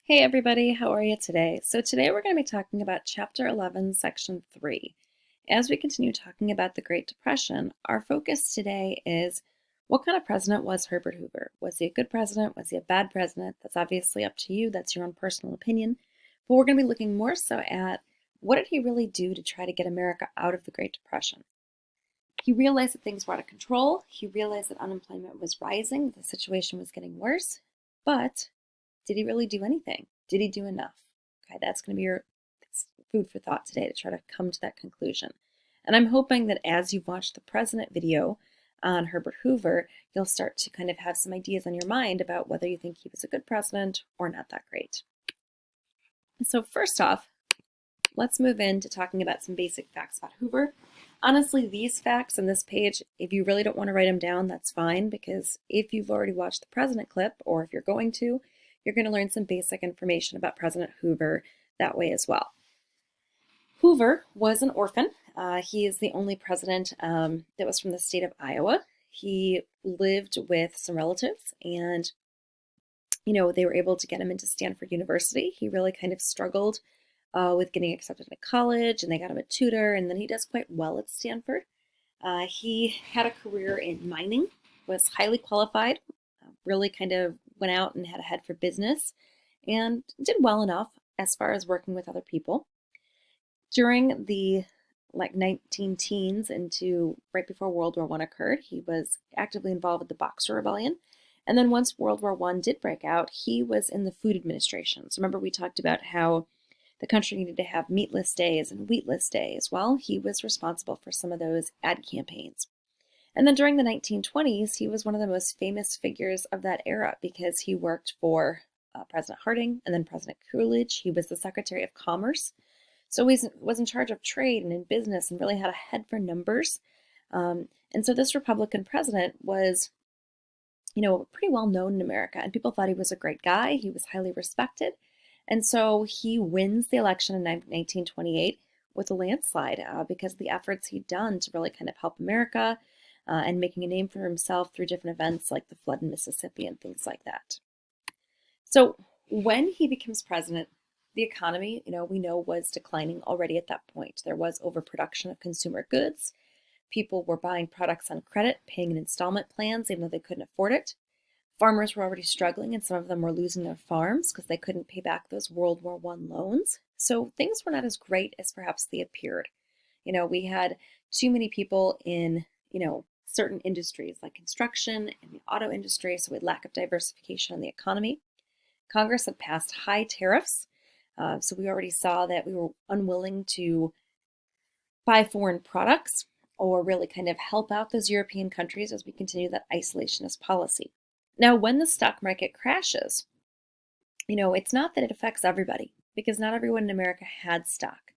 Hey everybody, how are you today? So today we're going to be talking about Chapter 11, Section 3. As we continue talking about the Great Depression, our focus today is what kind of president was Herbert Hoover? Was he a good president? Was he a bad president? That's obviously up to you. That's your own personal opinion. But we're going to be looking more so at what did he really do to try to get America out of the Great Depression? He realized that things were out of control. He realized that unemployment was rising, the situation was getting worse. But did he really do anything? Did he do enough? Okay, that's going to be your food for thought today to try to come to that conclusion. And I'm hoping that as you've watched the president video on Herbert Hoover, you'll start to kind of have some ideas on your mind about whether you think he was a good president or not that great. So first off, let's move into talking about some basic facts about Hoover. Honestly, these facts on this page, if you really don't want to write them down, that's fine, because if you've already watched the president clip, or if you're going to, you're going to learn some basic information about President Hoover that way as well. Hoover was an orphan. He is the only president that was from the state of Iowa. He lived with some relatives, and they were able to get him into Stanford University. He really kind of struggled with getting accepted to college, and they got him a tutor, and then he does quite well at Stanford. He had a career in mining, was highly qualified, really kind of went out and had a head for business, and did well enough as far as working with other people. During the 19 teens into right before World War I occurred, he was actively involved with the Boxer Rebellion. And then once World War I did break out, he was in the Food Administration. So remember we talked about how the country needed to have meatless days and wheatless days. Well, he was responsible for some of those ad campaigns. And then during the 1920s, he was one of the most famous figures of that era because he worked for President Harding and then President Coolidge. He was the Secretary of Commerce. So he was in charge of trade and in business and really had a head for numbers. And so this Republican president was, pretty well known in America. And people thought he was a great guy. He was highly respected. And so he wins the election in 1928 with a landslide because of the efforts he'd done to really kind of help America and making a name for himself through different events like the flood in Mississippi and things like that. So when he becomes president, the economy, we know was declining already at that point. There was overproduction of consumer goods. People were buying products on credit, paying in installment plans, even though they couldn't afford it. Farmers were already struggling, and some of them were losing their farms because they couldn't pay back those World War I loans. So things were not as great as perhaps they appeared. We had too many people in, certain industries like construction and the auto industry, so we had lack of diversification in the economy. Congress had passed high tariffs, so we already saw that we were unwilling to buy foreign products or really kind of help out those European countries as we continue that isolationist policy. Now, when the stock market crashes, it's not that it affects everybody because not everyone in America had stock.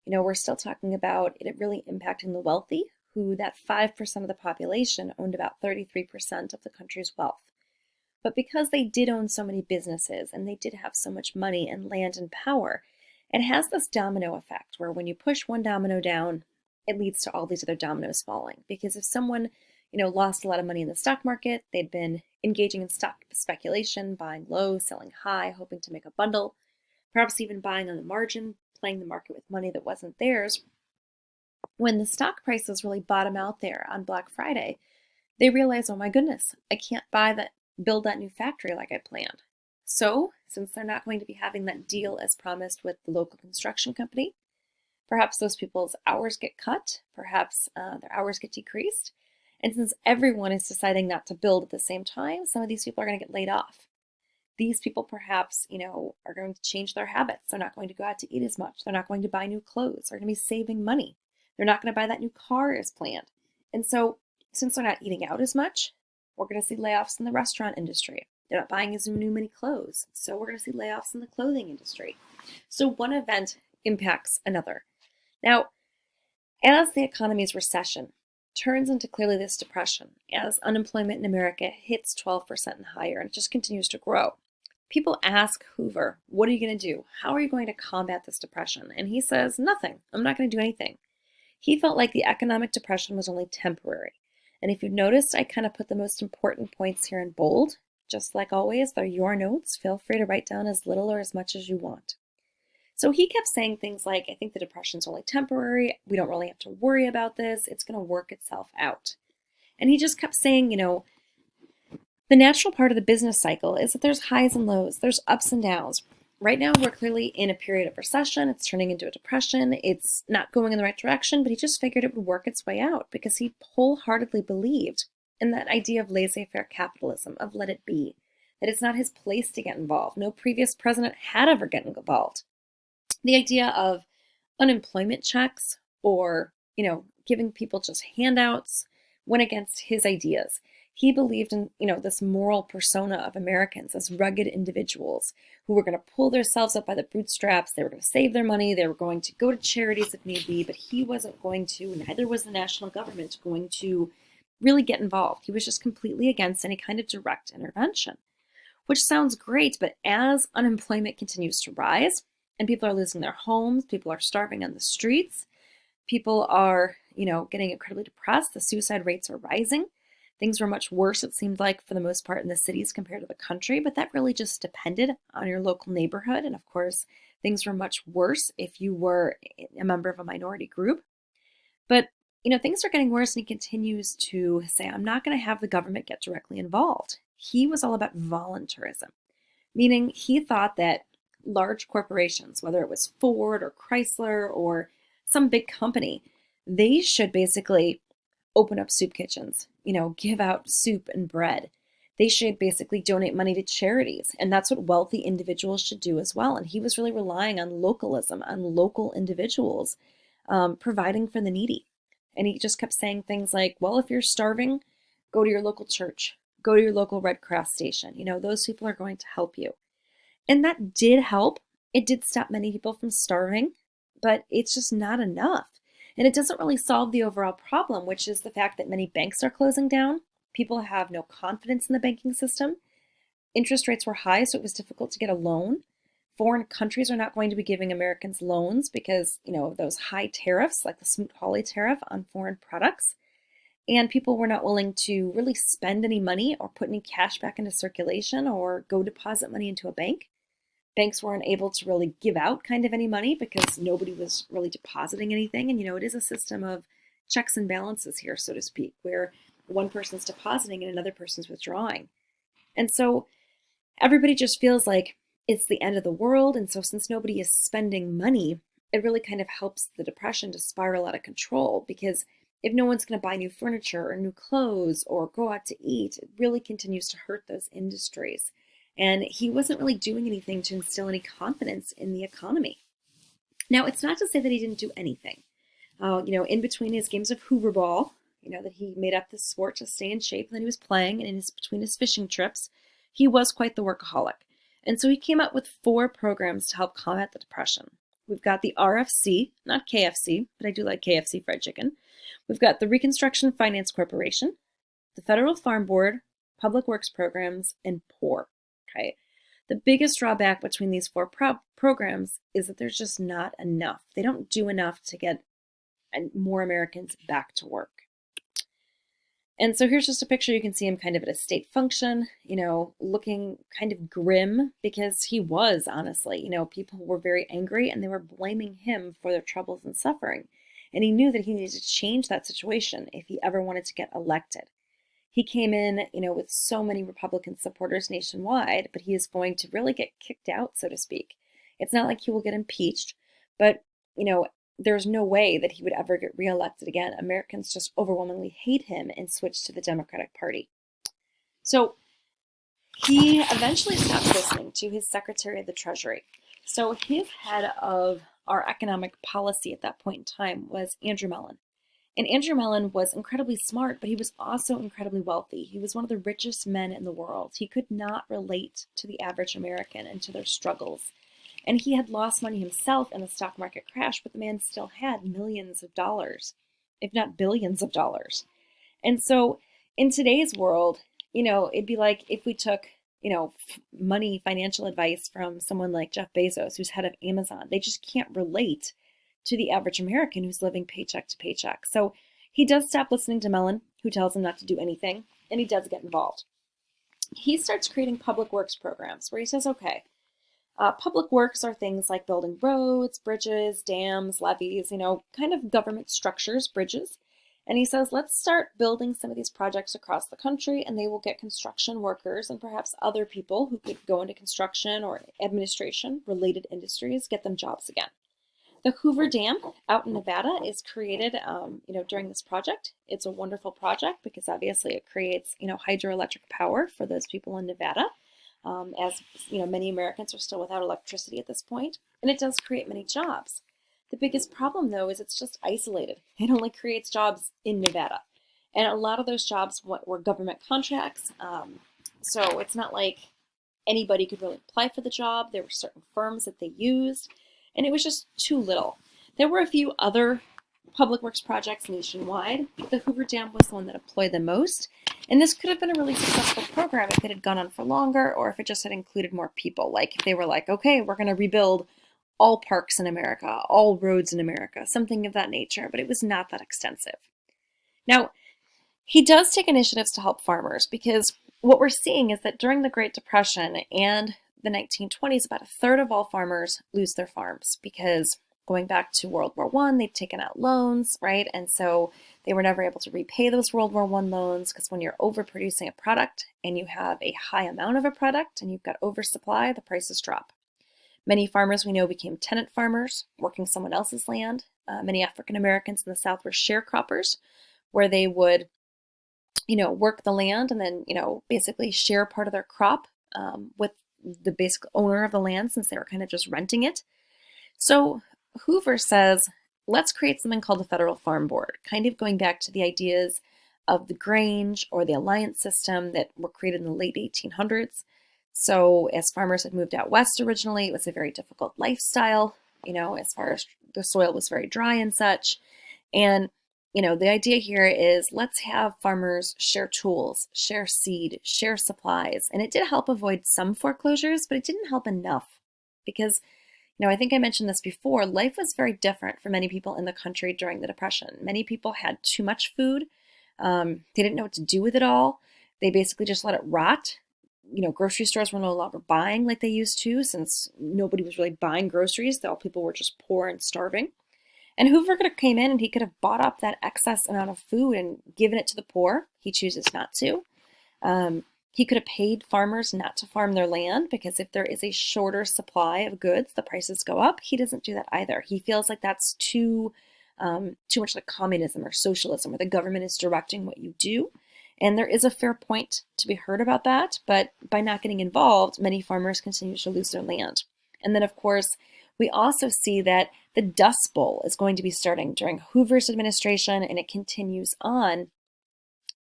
We're still talking about it really impacting the wealthy, who that 5% of the population owned about 33% of the country's wealth. But because they did own so many businesses and they did have so much money and land and power, it has this domino effect where when you push one domino down, it leads to all these other dominoes falling. Because if someone lost a lot of money in the stock market, they'd been engaging in stock speculation, buying low, selling high, hoping to make a bundle, perhaps even buying on the margin, playing the market with money that wasn't theirs. When the stock prices really bottom out there on Black Friday, they realize, oh my goodness, I can't build that new factory like I planned. So, since they're not going to be having that deal as promised with the local construction company, perhaps those people's hours get cut, perhaps their hours get decreased. And since everyone is deciding not to build at the same time, some of these people are going to get laid off. These people perhaps, are going to change their habits. They're not going to go out to eat as much. They're not going to buy new clothes. They're going to be saving money. They're not going to buy that new car as planned. And so, since they're not eating out as much, we're going to see layoffs in the restaurant industry. They're not buying as many clothes. So we're going to see layoffs in the clothing industry. So one event impacts another. Now, as the economy's recession turns into clearly this depression, as unemployment in America hits 12% and higher, and it just continues to grow, people ask Hoover, what are you going to do? How are you going to combat this depression? And he says, nothing. I'm not going to do anything. He felt like the economic depression was only temporary. And if you noticed, I kind of put the most important points here in bold. Just like always, they're your notes. Feel free to write down as little or as much as you want. So he kept saying things like, I think the depression's only temporary. We don't really have to worry about this. It's going to work itself out. And he just kept saying, the natural part of the business cycle is that there's highs and lows, there's ups and downs. Right now, we're clearly in a period of recession. It's turning into a depression. It's not going in the right direction, but he just figured it would work its way out because he wholeheartedly believed in that idea of laissez-faire capitalism, of let it be, that it's not his place to get involved. No previous president had ever gotten involved. The idea of unemployment checks or, giving people just handouts went against his ideas. He believed in, this moral persona of Americans as rugged individuals who were going to pull themselves up by the bootstraps. They were going to save their money. They were going to go to charities if need be, but he wasn't going to, neither was the national government going to really get involved. He was just completely against any kind of direct intervention, which sounds great, but as unemployment continues to rise and people are losing their homes, people are starving on the streets, people are, getting incredibly depressed, the suicide rates are rising. Things were much worse, it seemed like, for the most part in the cities compared to the country, but that really just depended on your local neighborhood. And of course, things were much worse if you were a member of a minority group. But, things are getting worse, and he continues to say, I'm not going to have the government get directly involved. He was all about voluntarism, meaning he thought that large corporations, whether it was Ford or Chrysler or some big company, they should basically open up soup kitchens, give out soup and bread. They should basically donate money to charities. And that's what wealthy individuals should do as well. And he was really relying on localism, on local individuals providing for the needy. And he just kept saying things like, well, if you're starving, go to your local church, go to your local Red Cross station. Those people are going to help you. And that did help. It did stop many people from starving, but it's just not enough. And it doesn't really solve the overall problem, which is the fact that many banks are closing down. People have no confidence in the banking system. Interest rates were high, so it was difficult to get a loan. Foreign countries are not going to be giving Americans loans because, of those high tariffs, like the Smoot-Hawley tariff on foreign products. And people were not willing to really spend any money or put any cash back into circulation or go deposit money into a bank. Banks weren't able to really give out kind of any money because nobody was really depositing anything. And, it is a system of checks and balances here, so to speak, where one person's depositing and another person's withdrawing. And so everybody just feels like it's the end of the world. And so since nobody is spending money, it really kind of helps the depression to spiral out of control, because if no one's going to buy new furniture or new clothes or go out to eat, it really continues to hurt those industries. And he wasn't really doing anything to instill any confidence in the economy. Now, it's not to say that he didn't do anything. In between his games of Hoover ball, that he made up this sport to stay in shape, and then he was playing, and between his fishing trips, he was quite the workaholic. And so he came up with 4 programs to help combat the depression. We've got the RFC, not KFC, but I do like KFC fried chicken. We've got the Reconstruction Finance Corporation, the Federal Farm Board, Public Works Programs, and POOR. Okay. The biggest drawback between these 4 programs is that there's just not enough. They don't do enough to get more Americans back to work. And so here's just a picture. You can see him kind of at a state function, looking kind of grim, because he was, honestly, people were very angry and they were blaming him for their troubles and suffering. And he knew that he needed to change that situation if he ever wanted to get elected. He came in, with so many Republican supporters nationwide, but he is going to really get kicked out, so to speak. It's not like he will get impeached, but, there's no way that he would ever get reelected again. Americans just overwhelmingly hate him and switch to the Democratic Party. So he eventually stopped listening to his Secretary of the Treasury. So his head of our economic policy at that point in time was Andrew Mellon. And Andrew Mellon was incredibly smart, but he was also incredibly wealthy. He was one of the richest men in the world. He could not relate to the average American and to their struggles. And he had lost money himself in the stock market crash, but the man still had millions of dollars, if not billions of dollars. And so in today's world, it'd be like if we took, money, financial advice from someone like Jeff Bezos, who's head of Amazon. They just can't relate to the average American who's living paycheck to paycheck. So he does stop listening to Mellon, who tells him not to do anything, and he does get involved. he starts creating public works programs where he says, okay, public works are things like building roads, bridges, dams, levees, kind of government structures, bridges. And he says, let's start building some of these projects across the country, and they will get construction workers and perhaps other people who could go into construction or administration, related industries, get them jobs again. The Hoover Dam out in Nevada is created, during this project. It's a wonderful project because obviously it creates, hydroelectric power for those people in Nevada, as many Americans are still without electricity at this point, and it does create many jobs. The biggest problem, though, is it's just isolated. It only creates jobs in Nevada, and a lot of those jobs were government contracts. So it's not like anybody could really apply for the job. There were certain firms that they used, and it was just too little. There were a few other public works projects nationwide, but the Hoover Dam was the one that employed the most. And this could have been a really successful program if it had gone on for longer, or if it just had included more people. Like if they were like, okay, we're going to rebuild all parks in America, all roads in America, something of that nature, but it was not that extensive. Now, he does take initiatives to help farmers because what we're seeing is that during the Great Depression and the 1920s, about a third of all farmers lose their farms because going back to World War I, they'd taken out loans, right? And so they were never able to repay those World War I loans because when you're overproducing a product and you have a high amount of a product and you've got oversupply, the prices drop. Many farmers we know became tenant farmers, working someone else's land. Many African Americans in the South were sharecroppers, where they would, work the land and then, basically share part of their crop with the basic owner of the land since they were kind of just renting it. So Hoover says, let's create something called the Federal Farm Board, kind of going back to the ideas of the Grange or the Alliance system that were created in the late 1800s. So as farmers had moved out west originally, it was a very difficult lifestyle, as far as the soil was very dry and such. And, the idea here is let's have farmers share tools, share seed, share supplies. And it did help avoid some foreclosures, but it didn't help enough because I think I mentioned this before, life was very different for many people in the country during the Depression. Many people had too much food. They didn't know what to do with it all. They basically just let it rot. Grocery stores were no longer buying like they used to since nobody was really buying groceries. All people were just poor and starving. And Hoover could have came in and he could have bought up that excess amount of food and given it to the poor. He chooses not to. He could have paid farmers not to farm their land because if there is a shorter supply of goods, the prices go up. He doesn't do that either. He feels like that's too much like communism or socialism, where the government is directing what you do. And there is a fair point to be heard about that, but by not getting involved, many farmers continue to lose their land. And then, of course, we also see that the Dust Bowl is going to be starting during Hoover's administration, and it continues on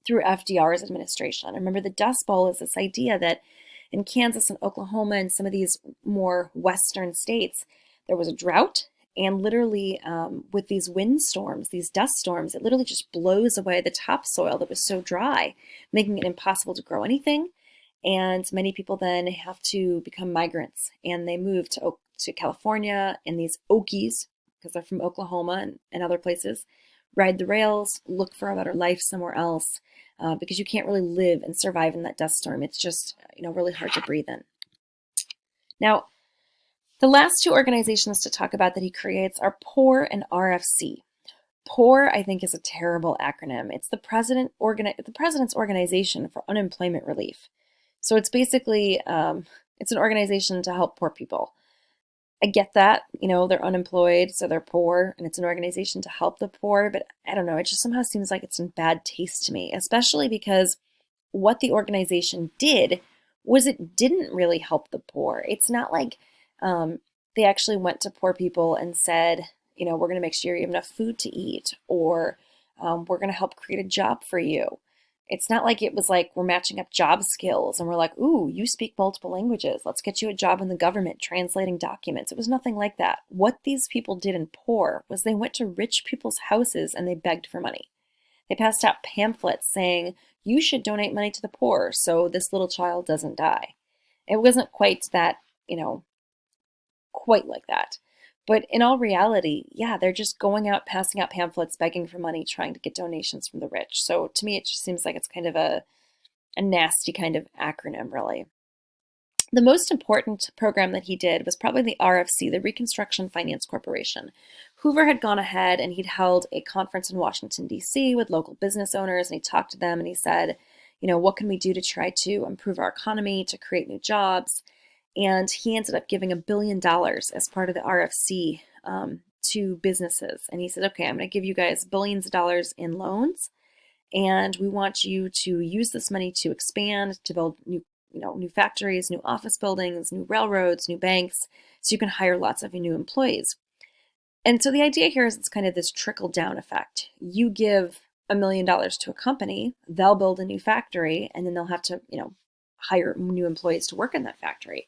through FDR's administration. Remember, the Dust Bowl is this idea that in Kansas and Oklahoma and some of these more western states, there was a drought, and literally with these windstorms, these dust storms, it literally just blows away the topsoil that was so dry, making it impossible to grow anything. And many people then have to become migrants, and they move to California, and these Okies, because they're from Oklahoma and other places, ride the rails, look for a better life somewhere else, because you can't really live and survive in that dust storm. It's just, really hard to breathe in. Now, the last two organizations to talk about that he creates are POOR and RFC. POOR, I think, is a terrible acronym. It's the President's Organization for Unemployment Relief. So it's basically, it's an organization to help poor people. I get that, they're unemployed, so they're poor, and it's an organization to help the poor, but I don't know, it just somehow seems like it's in bad taste to me, especially because what the organization did was it didn't really help the poor. It's not like they actually went to poor people and said, we're going to make sure you have enough food to eat, or we're going to help create a job for you. It's not like it was like we're matching up job skills and we're like, ooh, you speak multiple languages. Let's get you a job in the government translating documents. It was nothing like that. What these people did in POOR was they went to rich people's houses and they begged for money. They passed out pamphlets saying, you should donate money to the poor so this little child doesn't die. It wasn't quite that, quite like that. But in all reality, yeah, they're just going out, passing out pamphlets, begging for money, trying to get donations from the rich. So to me, it just seems like it's kind of a a nasty kind of acronym, really. The most important program that he did was probably the RFC, the Reconstruction Finance Corporation. Hoover had gone ahead and he'd held a conference in Washington, D.C. with local business owners, and he talked to them and he said, what can we do to try to improve our economy, to create new jobs? And he ended up giving $1 billion as part of the RFC to businesses. And he said, okay, I'm going to give you guys billions of dollars in loans, and we want you to use this money to expand, to build new factories, new office buildings, new railroads, new banks, so you can hire lots of new employees. And so the idea here is it's kind of this trickle-down effect. You give $1 million to a company, they'll build a new factory, and then they'll have to, hire new employees to work in that factory.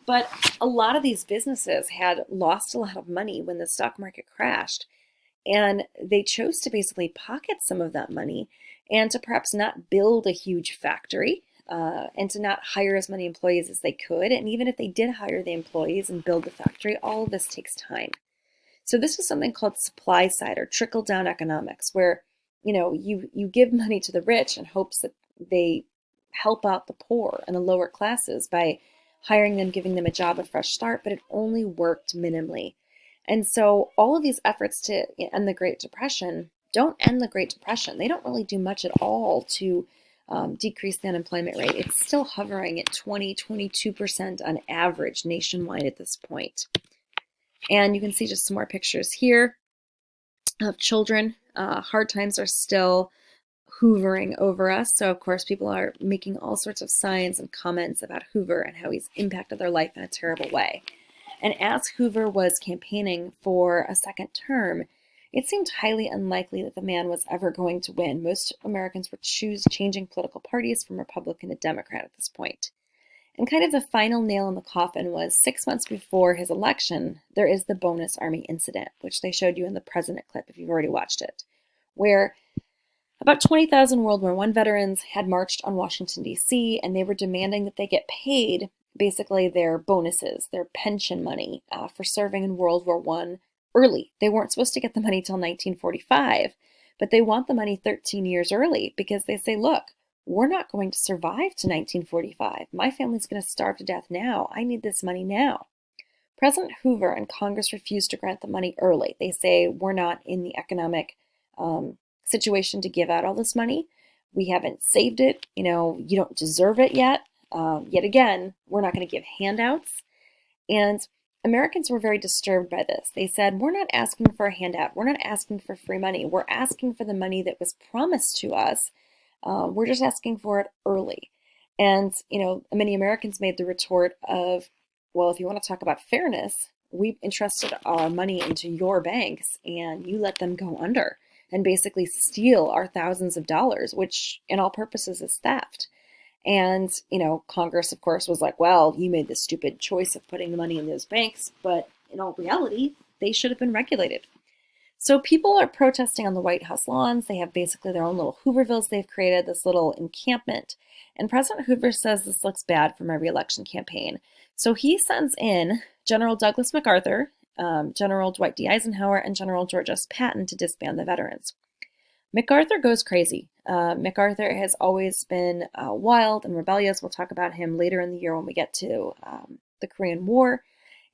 But a lot of these businesses had lost a lot of money when the stock market crashed, and they chose to basically pocket some of that money and to perhaps not build a huge factory and to not hire as many employees as they could. And even if they did hire the employees and build the factory, all of this takes time. So this was something called supply side or trickle down economics, where you give money to the rich in hopes that they help out the poor and the lower classes by hiring them, giving them a job, a fresh start, but it only worked minimally. And so all of these efforts to end the Great Depression don't end the Great Depression. They don't really do much at all to decrease the unemployment rate. It's still hovering at 22% on average nationwide at this point. And you can see just some more pictures here of children. Hard times are still hoovering over us. So, of course, people are making all sorts of signs and comments about Hoover and how he's impacted their life in a terrible way. And as Hoover was campaigning for a second term, it seemed highly unlikely that the man was ever going to win. Most Americans were changing political parties from Republican to Democrat at this point. And kind of the final nail in the coffin was 6 months before his election, there is the Bonus Army incident, which they showed you in the president clip if you've already watched it, where about 20,000 World War I veterans had marched on Washington, D.C., and they were demanding that they get paid basically their bonuses, their pension money for serving in World War I early. They weren't supposed to get the money till 1945, but they want the money 13 years early because they say, look, we're not going to survive to 1945. My family's going to starve to death now. I need this money now. President Hoover and Congress refused to grant the money early. They say, we're not in the economic situation to give out all this money. We haven't saved it. You don't deserve it yet. Yet again, we're not going to give handouts. And Americans were very disturbed by this. They said, we're not asking for a handout. We're not asking for free money. We're asking for the money that was promised to us. We're just asking for it early. And, many Americans made the retort of, well, if you want to talk about fairness, we entrusted our money into your banks and you let them go under and basically steal our thousands of dollars, which in all purposes is theft. And, Congress, of course, was like, well, you made the stupid choice of putting the money in those banks, but in all reality, they should have been regulated. So people are protesting on the White House lawns. They have basically their own little Hoovervilles they've created, this little encampment. And President Hoover says this looks bad for my reelection campaign. So he sends in General Douglas MacArthur, General Dwight D. Eisenhower, and General George S. Patton to disband the veterans. MacArthur goes crazy. MacArthur has always been wild and rebellious. We'll talk about him later in the year when we get to the Korean War.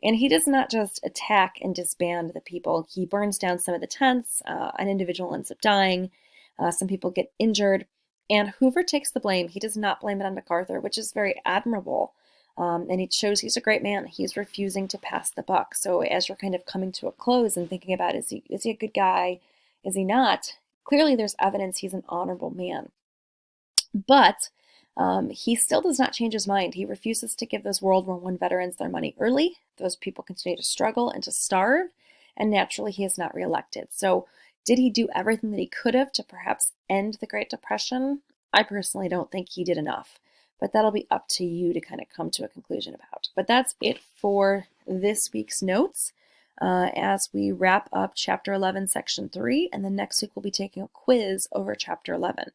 And he does not just attack and disband the people. He burns down some of the tents. An individual ends up dying. Some people get injured. And Hoover takes the blame. He does not blame it on MacArthur, which is very admirable. And it shows he's a great man. He's refusing to pass the buck. So as you're kind of coming to a close and thinking about, is he a good guy? Is he not? Clearly, there's evidence he's an honorable man. But he still does not change his mind. He refuses to give those World War I veterans their money early. Those people continue to struggle and to starve. And naturally, he is not reelected. So did he do everything that he could have to perhaps end the Great Depression? I personally don't think he did enough. But that'll be up to you to kind of come to a conclusion about. But that's it for this week's notes. As we wrap up Chapter 11, Section 3, and then next week we'll be taking a quiz over Chapter 11.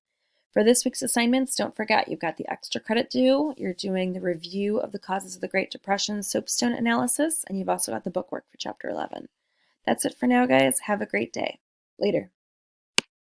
For this week's assignments, don't forget you've got the extra credit due, you're doing the review of the causes of the Great Depression soapstone analysis, and you've also got the bookwork for Chapter 11. That's it for now, guys. Have a great day. Later.